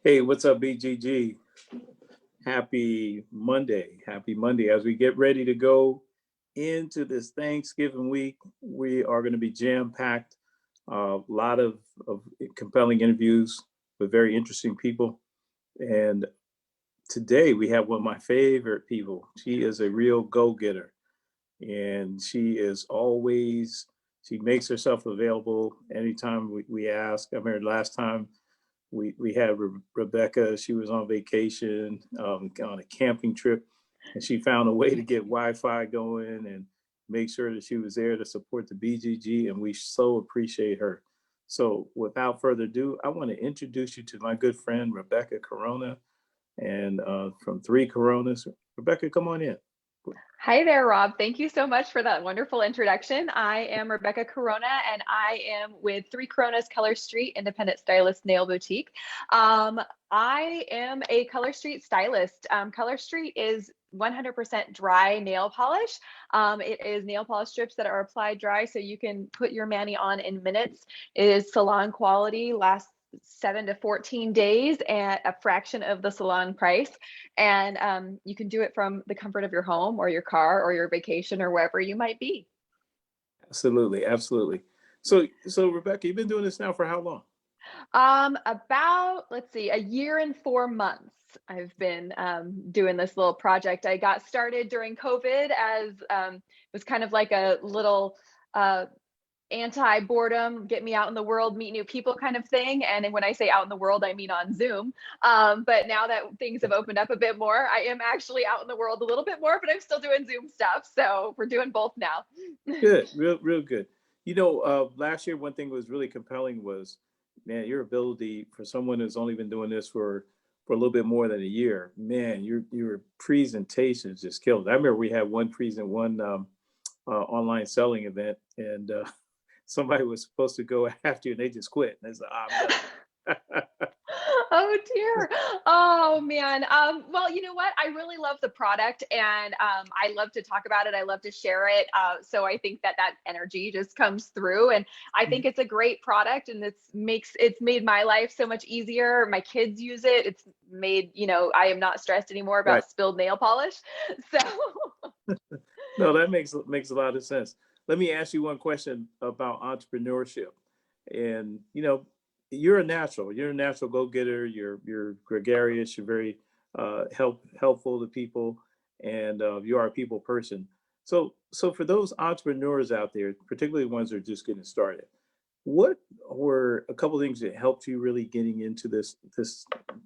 Hey, what's up, BGG? Happy Monday. Happy Monday. As we get ready to go into this Thanksgiving week, we are going to be jam-packed. A lot of compelling interviews with very interesting people. And today we have one of my favorite people. She is a real go-getter. And she makes herself available anytime we ask. I remember last time we had Rebecca. She was on vacation, on a camping trip, and she found a way to get Wi-Fi going and make sure that she was there to support the BGG, and we so appreciate her. So without further ado, I want to introduce you to my good friend, Rebecca Corona, and from Three Coronas. Rebecca, come on in. Hi there, Rob. Thank you so much for that wonderful introduction. I am Rebecca Corona, and I am with Three Coronas Color Street Independent Stylist Nail Boutique. I am a Color Street stylist. Color Street is 100% dry nail polish. It is nail polish strips that are applied dry, so you can put your mani on in minutes. It is salon quality, lasts 7 to 14 days at a fraction of the salon price. And you can do it from the comfort of your home or your car or your vacation or wherever you might be. Absolutely, absolutely. So Rebecca, you've been doing this now for how long? About, let's see, a year and 4 months. I've been doing this little project. I got started during COVID as it was kind of like a little anti-boredom, get me out in the world, meet new people kind of thing. And when I say out in the world, I mean on Zoom. But now that things have opened up a bit more, I am actually out in the world a little bit more, but I'm still doing Zoom stuff. So we're doing both now. Good, real good. Last year, one thing was really compelling was, man, your ability for someone who's only been doing this for a little bit more than a year. Man, your presentations just killed. I remember we had one online selling event, and somebody was supposed to go after you, and they just quit. And they said, I'm done. Oh dear. Oh man. Well, you know what? I really love the product, and I love to talk about it. I love to share it. So I think that energy just comes through, and I think it's a great product, and it's made my life so much easier. My kids use it. It's made, I am not stressed anymore about Right. spilled nail polish. So No, that makes a lot of sense. Let me ask you one question about entrepreneurship. And you're a natural. You're a natural go-getter. You're gregarious. You're very helpful to people, and you are a people person. So for those entrepreneurs out there, particularly ones that are just getting started, what were a couple of things that helped you really getting into this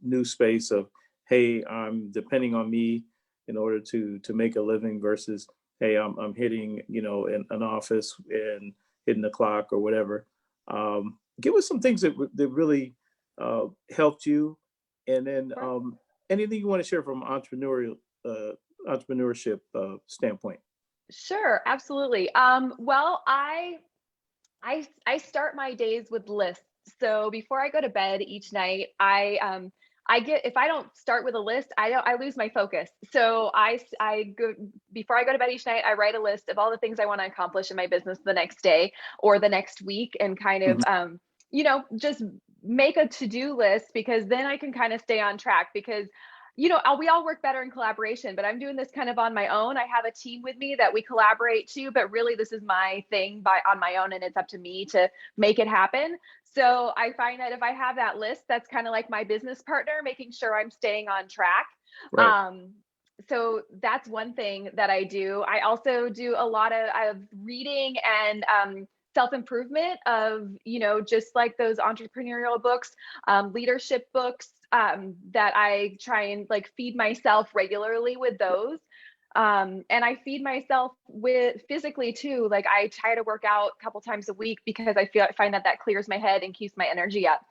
new space of, hey, I'm depending on me in order to make a living versus, hey, I'm hitting an office and hitting the clock or whatever. Give us some things that really helped you, and then anything you want to share from entrepreneurship standpoint. Sure, absolutely. Well, I start my days with lists. So before I go to bed each night, if I don't start with a list, I lose my focus. So I go before I go to bed each night, I write a list of all the things I want to accomplish in my business the next day or the next week, and kind of just make a to-do list, because then I can kind of stay on track, because we all work better in collaboration, but I'm doing this kind of on my own. I have a team with me that we collaborate too, but really this is my thing on my own, and it's up to me to make it happen. So I find that if I have that list, that's kind of like my business partner, making sure I'm staying on track. Right. So that's one thing that I do. I also do a lot of reading and self-improvement of, just like those entrepreneurial books, leadership books, that I try and like feed myself regularly with those. And I feed myself with physically too. Like I try to work out a couple times a week, because I find that clears my head and keeps my energy up.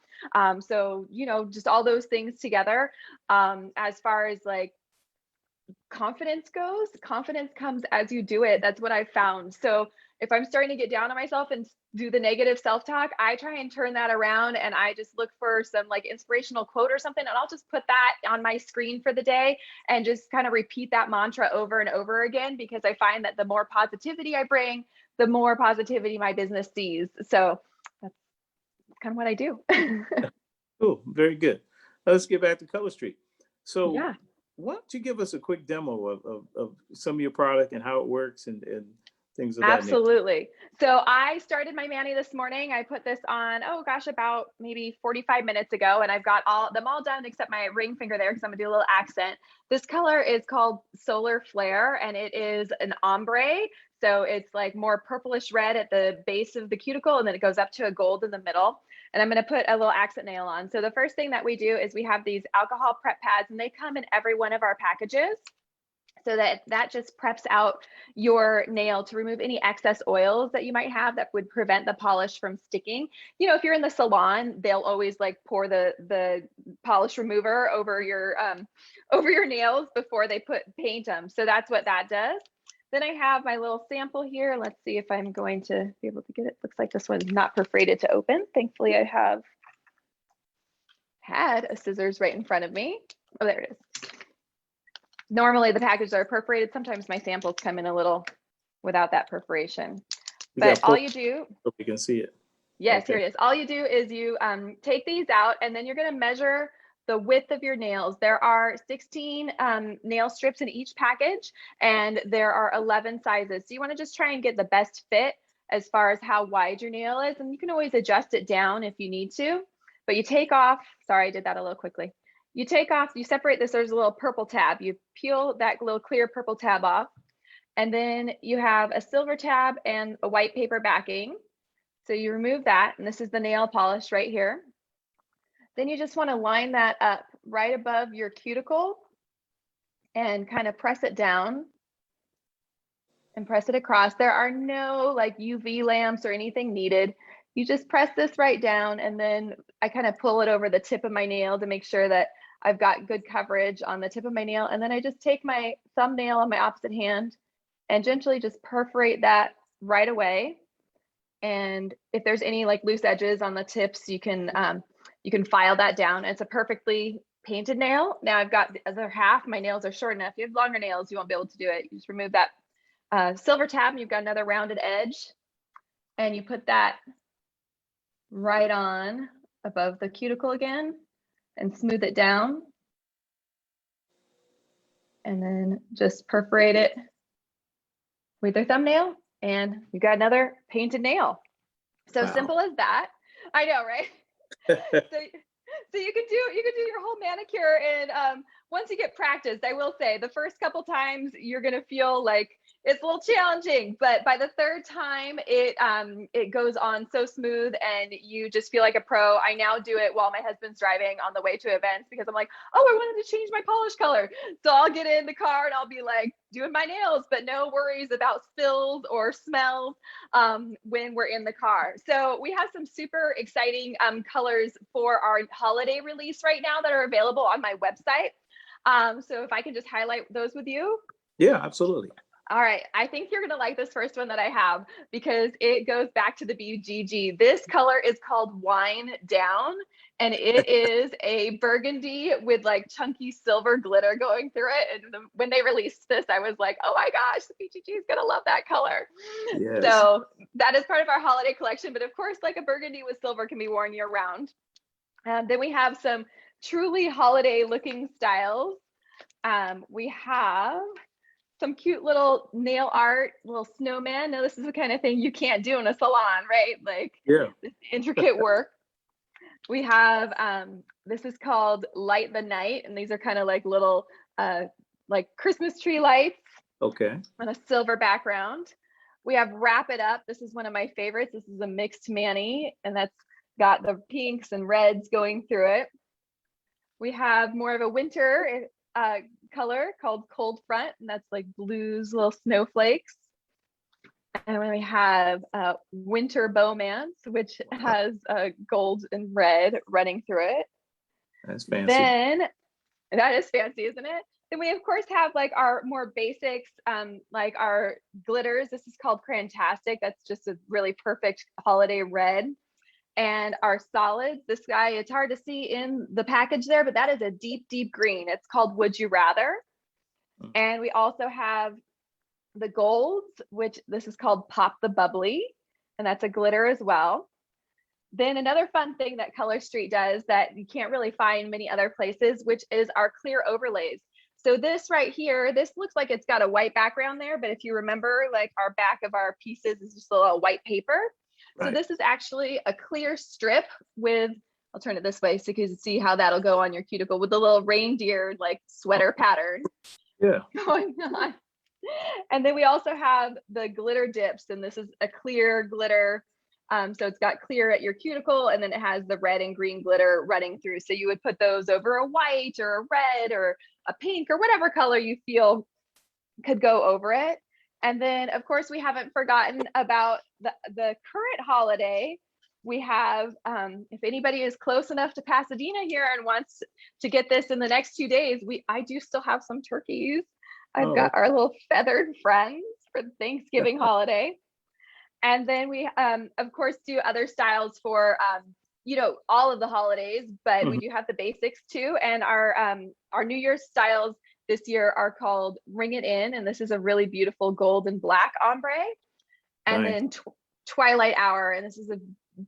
So, just all those things together. As far as like confidence goes, confidence comes as you do it. That's what I've found. So if I'm starting to get down on myself and do the negative self-talk, I try and turn that around, and I just look for some like inspirational quote or something, and I'll just put that on my screen for the day and just kind of repeat that mantra over and over again, because I find that the more positivity I bring, the more positivity my business sees. So that's kind of what I do. Cool. Very good. let's get back to Color Street. So Yeah. why don't you give us a quick demo of some of your product and how it works and things of that nature? Absolutely. So I started my mani this morning. I put this on, oh gosh, about maybe 45 minutes ago, and I've got them all done except my ring finger there because I'm gonna do a little accent. This color is called Solar Flare, and it is an ombre. So it's like more purplish red at the base of the cuticle, and then it goes up to a gold in the middle. And I'm gonna put a little accent nail on. So the first thing that we do is we have these alcohol prep pads, and they come in every one of our packages. So that just preps out your nail to remove any excess oils that you might have that would prevent the polish from sticking. You know, if you're in the salon, they'll always like pour the polish remover over your nails before they paint them. So that's what that does. Then I have my little sample here. Let's see if I'm going to be able to get it. Looks like this one's not perforated to open. Thankfully, I have had a scissors right in front of me. Oh, there it is. Normally the packages are perforated. Sometimes my samples come in a little without that perforation. But all you do, so we can see it. yes, okay. Here it is. All you do is you take these out, and then you're going to measure the width of your nails. There are 16 nail strips in each package, and there are 11 sizes. So you want to just try and get the best fit as far as how wide your nail is, and you can always adjust it down if you need to. But you take off, sorry, I did that a little quickly. You take off, you separate this, there's a little purple tab. You peel that little clear purple tab off, and then you have a silver tab and a white paper backing. So you remove that, and this is the nail polish right here. Then you just want to line that up right above your cuticle and kind of press it down and press it across. There are no like UV lamps or anything needed. You just press this right down, and then I kind of pull it over the tip of my nail to make sure that I've got good coverage on the tip of my nail. And then I just take my thumbnail on my opposite hand and gently just perforate that right away. And if there's any like loose edges on the tips, you can file that down. It's a perfectly painted nail. Now I've got the other half, my nails are short enough. If you have longer nails, you won't be able to do it. You just remove that silver tab, and you've got another rounded edge, and you put that right on above the cuticle again and smooth it down, and then just perforate it with your thumbnail, and you got another painted nail. So wow. Simple as that. I know, right? So you can do your whole manicure, and once you get practiced, I will say the first couple times you're gonna feel like it's a little challenging, but by the third time it goes on so smooth, and you just feel like a pro. I now do it while my husband's driving on the way to events because I'm like, oh, I wanted to change my polish color. So I'll get in the car and I'll be like doing my nails, but no worries about spills or smells when we're in the car. So we have some super exciting colors for our holiday release right now that are available on my website. So if I can just highlight those with you. Yeah, absolutely. All right, I think you're gonna like this first one that I have because it goes back to the BGG. This color is called Wine Down, and it is a burgundy with like chunky silver glitter going through it. And when they released this, I was like, oh my gosh, the BGG is gonna love that color. Yes. So that is part of our holiday collection, but of course, like a burgundy with silver can be worn year round. Then we have some truly holiday looking styles. We have some cute little nail art, little snowman. Now this is the kind of thing you can't do in a salon, right? Like this intricate work. We have, this is called Light the Night. And these are kind of like little, like Christmas tree lights. Okay. On a silver background. We have Wrap It Up. This is one of my favorites. This is a mixed mani, and that's got the pinks and reds going through it. We have more of a winter color called Cold Front, and that's like blues, little snowflakes. And then we have Winter Bowmance, which has gold and red running through it. That's fancy. Then that is fancy, isn't it? Then we of course have like our more basics, like our glitters. This is called Crantastic. That's just a really perfect holiday red. And our solids, this guy, it's hard to see in the package there, but that is a deep, deep green. It's called Would You Rather. And we also have the golds, which this is called Pop the Bubbly, and that's a glitter as well. Then another fun thing that Color Street does that you can't really find many other places, which is our clear overlays. So this right here, this looks like it's got a white background there, but if you remember, like our back of our pieces is just a little white paper. So Right. this is actually a clear strip with, I'll turn it this way so you can see how that'll go on your cuticle with the little reindeer like sweater pattern Yeah. going on. And then we also have the glitter dips, and this is a clear glitter. So it's got clear at your cuticle, and then it has the red and green glitter running through. So you would put those over a white or a red or a pink or whatever color you feel could go over it. And then, of course, we haven't forgotten about the current holiday. We have, if anybody is close enough to Pasadena here and wants to get this in the next 2 days, I do still have some turkeys. I've Oh, got our little feathered friends for the Thanksgiving holiday. And then we, of course, do other styles for, all of the holidays, but we mhm. do have the basics too. And our New Year's styles this year are called Ring It In. And this is a really beautiful gold and black ombre. And Nice. then Twilight Hour. And this is a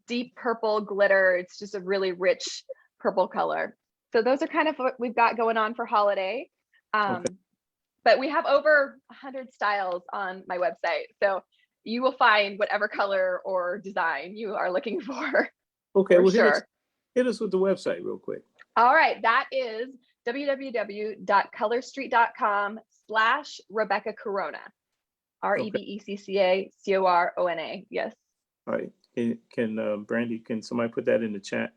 deep purple glitter. It's just a really rich purple color. So those are kind of what we've got going on for holiday. Okay. But we have over 100 styles on my website. So you will find whatever color or design you are looking Okay. for Well, sure. hit us with the website real quick. All right, that is www.colorstreet.com/Rebecca Corona. Okay. REBECCACORONA. Yes. All right. Brandy, can somebody put that in the chat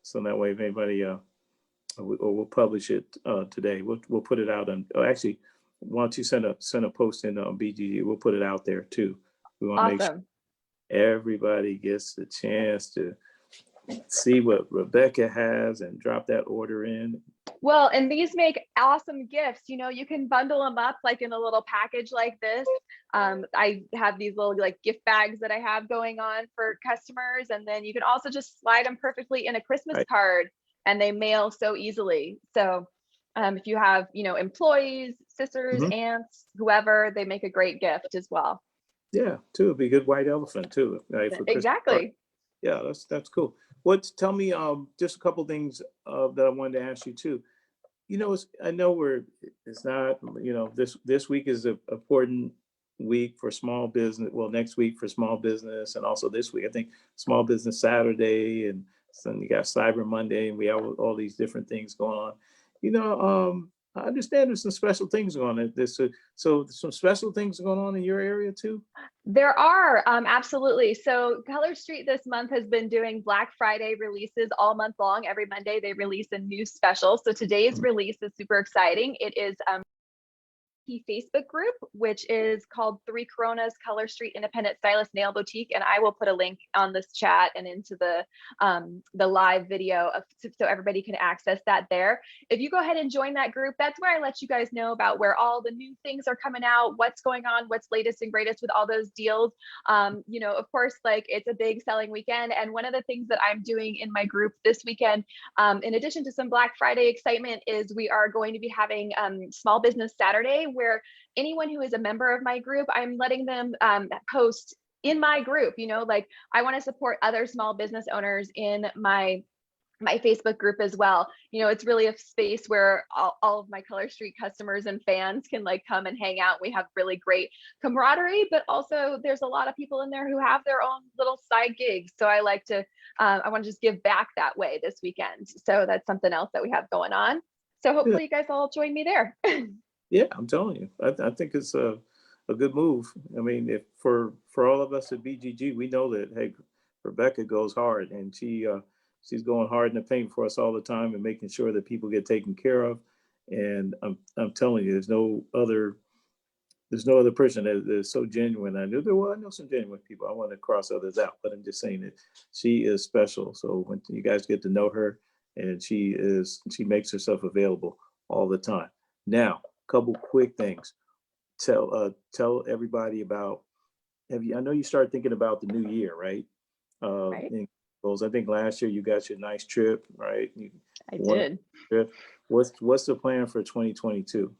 so that way if anybody we'll publish it today. We'll put it out on. Oh, actually, why don't you send a post in BGG? We'll put it out there too. We want to make sure Awesome. everybody gets the chance to see what Rebecca has and drop that order in. Well, and these make awesome gifts. You can bundle them up like in a little package like this. I have these little like gift bags that I have going on for customers. And then you can also just slide them perfectly in a Christmas Right. card, and they mail so easily. So if you have, employees, sisters, Mhm. aunts, whoever, they make a great gift as well. Yeah, too. It'd be a good white elephant too, right, for Christmas party. Exactly. Yeah, that's cool. Tell me just a couple things that I wanted to ask you too. I know it's not, this week is an important week for small business. Well, next week for small business, and also this week, I think Small Business Saturday, and then you got Cyber Monday, and we have all these different things going on. I understand there's some special things going on. So some special things going on in your area too. There are, absolutely. So Color Street this month has been doing Black Friday releases all month long. Every Monday they release a new special. So today's release is super exciting. It is Facebook group, which is called Three Coronas Color Street Independent Stylist Nail Boutique, and I will put a link on this chat and into the live video so everybody can access that there. If you go ahead and join that group, that's where I let you guys know about where all the new things are coming out, what's going on, what's latest and greatest with all those deals. Of course, like it's a big selling weekend, and one of the things that I'm doing in my group this weekend, in addition to some Black Friday excitement, is we are going to be having Small Business Saturday, where anyone who is a member of my group, I'm letting them post in my group. Like I want to support other small business owners in my Facebook group as well. It's really a space where all of my Color Street customers and fans can like come and hang out. We have really great camaraderie, but also there's a lot of people in there who have their own little side gigs. So I want to just give back that way this weekend. So that's something else that we have going on. So Yeah, hopefully you guys all join me there. yeah, I'm telling you, I think it's a good move. I mean, if for all of us at BGG, we know that hey, Rebecca goes hard, and she's going hard in the paint for us all the time and making sure that people get taken care of. And I'm telling you, there's no other person that is so genuine. I know some genuine people. I want to cross others out, but I'm just saying that she is special. So when you guys get to know her, and she makes herself available all the time. Now, a couple quick things. Tell everybody about. I know you started thinking about the new year, right? Right. In goals. I think last year you got your nice trip, right? You I won a did. trip. What's the plan for 2022?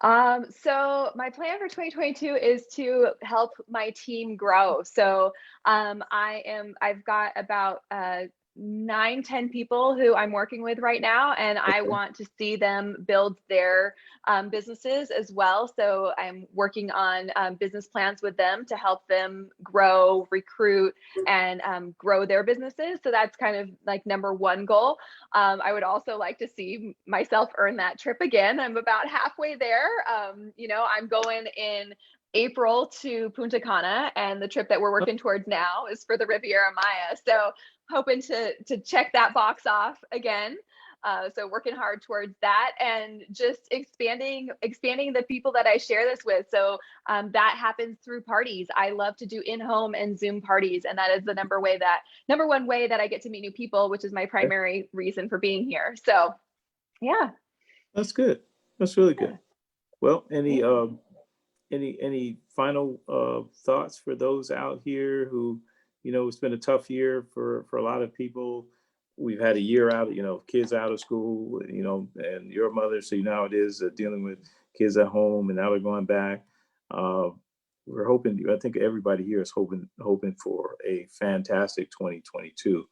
So my plan for 2022 is to help my team grow. So I've got about 9, 10 people who I'm working with right now, and I Okay. want to see them build their businesses as well. So I'm working on business plans with them to help them grow, recruit, and grow their businesses. So that's kind of like number one goal. I would also like to see myself earn that trip again. I'm about halfway there. I'm going in April to Punta Cana, and the trip that we're working towards now is for the Riviera Maya. So hoping to check that box off again. So working hard towards that, and just expanding the people that I share this with. So that happens through parties. I love to do in-home and Zoom parties, and that is the number one way that I get to meet new people, which is my primary reason for being here. So yeah. That's good. That's really Yeah. good. Well, Yeah. any final thoughts for those out here who, it's been a tough year for a lot of people. We've had a year out, kids out of school, and your mother, so now it is dealing with kids at home, and now they're going back. Uh, we're hoping. I think everybody here is hoping for a fantastic 2022.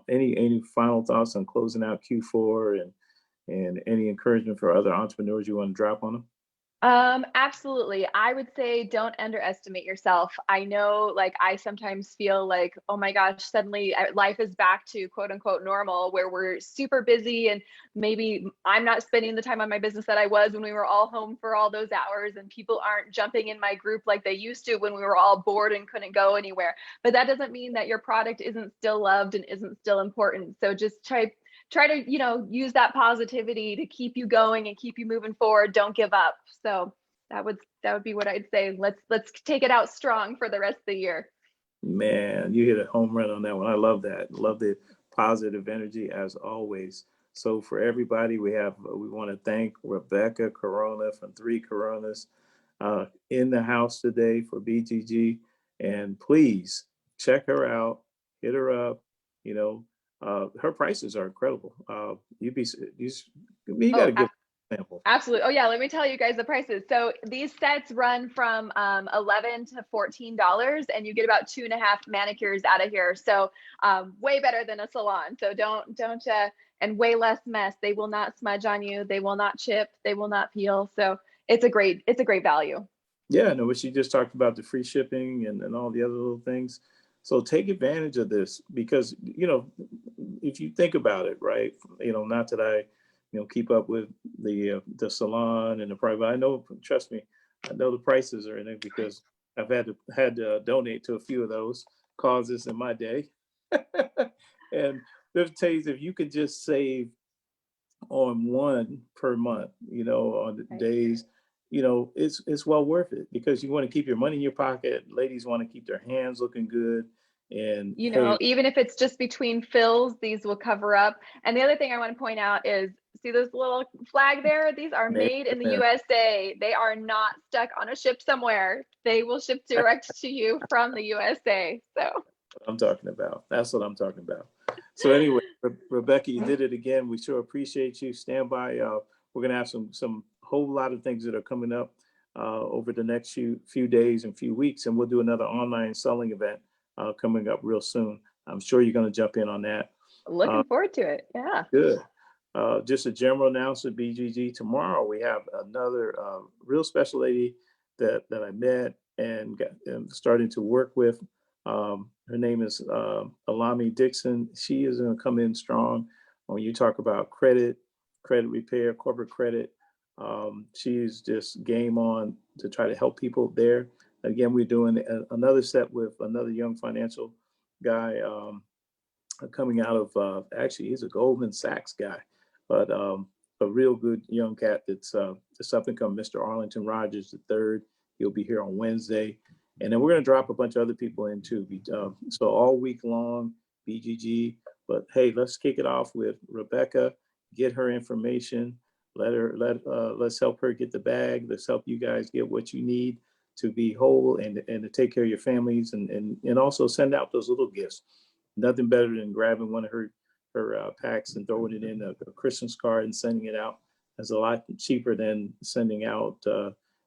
Any final thoughts on closing out Q4, and any encouragement for other entrepreneurs you want to drop on them? Absolutely. I would say don't underestimate yourself. I know, like, I sometimes feel like, oh my gosh, suddenly life is back to quote unquote normal, where we're super busy, and maybe I'm not spending the time on my business that I was when we were all home for all those hours, and people aren't jumping in my group like they used to when we were all bored and couldn't go anywhere. But that doesn't mean that your product isn't still loved and isn't still important. So just try to use that positivity to keep you going and keep you moving forward. Don't give up. So that would be what I'd say. Let's take it out strong for the rest of the year. Man, you hit a home run on that one. I love that. Love the positive energy as always. So for everybody, we want to thank Rebecca Corona from Three Coronas in the house today for BGG, and please check her out, hit her up. You know, her prices are incredible. You got Oh, to give an example. absolutely. Oh yeah, let me tell you guys the prices. So these sets run from $11 to $14, and you get about 2.5 manicures out of here. So way better than a salon. So don't and way less mess. They will not smudge on you. They will not chip. They will not peel. So it's a great value. Yeah, no, but she just talked about the free shipping and all the other little things. So take advantage of this because, if you think about it, right, not that I, keep up with the salon and the private. I know, trust me, I know the prices are in it because I've had to donate to a few of those causes in my day. And there's days if you could just save on one per month, on the Right. days, it's well worth it because you want to keep your money in your pocket. Ladies want to keep their hands looking good. And hey, Even if it's just between fills, these will cover up. And the other thing I want to point out is, see this little flag there? These are made in the man, USA. They are not stuck on a ship somewhere. They will ship direct to you from the USA. So I'm talking about. That's what I'm talking about. So anyway, Rebecca, you did it again. We sure appreciate you. Stand by. We're gonna have some whole lot of things that are coming up over the next few days and few weeks, and we'll do another online selling event coming up real soon. I'm sure you're gonna jump in on that. Uh, looking forward to it. Yeah. Good. Just a general announcement, BGG. Tomorrow we have another real special lady that I met and starting to work with. Her name is Alami Dixon. She is going to come in strong when you talk about credit repair, corporate credit. She's just game on to try to help people there. Again, we're doing another set with another young financial guy. Coming out of actually he's a Goldman Sachs guy, but a real good young cat that's up and coming, Mr. Arlington Rogers the third. He'll be here on Wednesday, and then we're going to drop a bunch of other people in too. So all week long, BGG. But hey, let's kick it off with Rebecca. Get her information. Let's help her get the bag. Let's help you guys get what you need to be whole and to take care of your families and also send out those little gifts. Nothing better than grabbing one of her packs and throwing it in a Christmas card and sending it out. That's a lot cheaper than sending out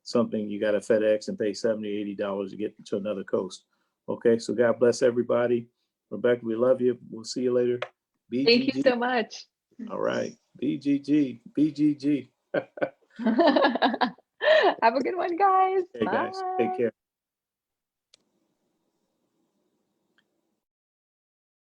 something you got to FedEx and pay $70, $80 to get to another coast. Okay, so God bless everybody. Rebecca, we love you. We'll see you later. Thank you BGG. so much. All right. BGG. BGG. Have a good one, guys. Hey, guys, take Bye. care.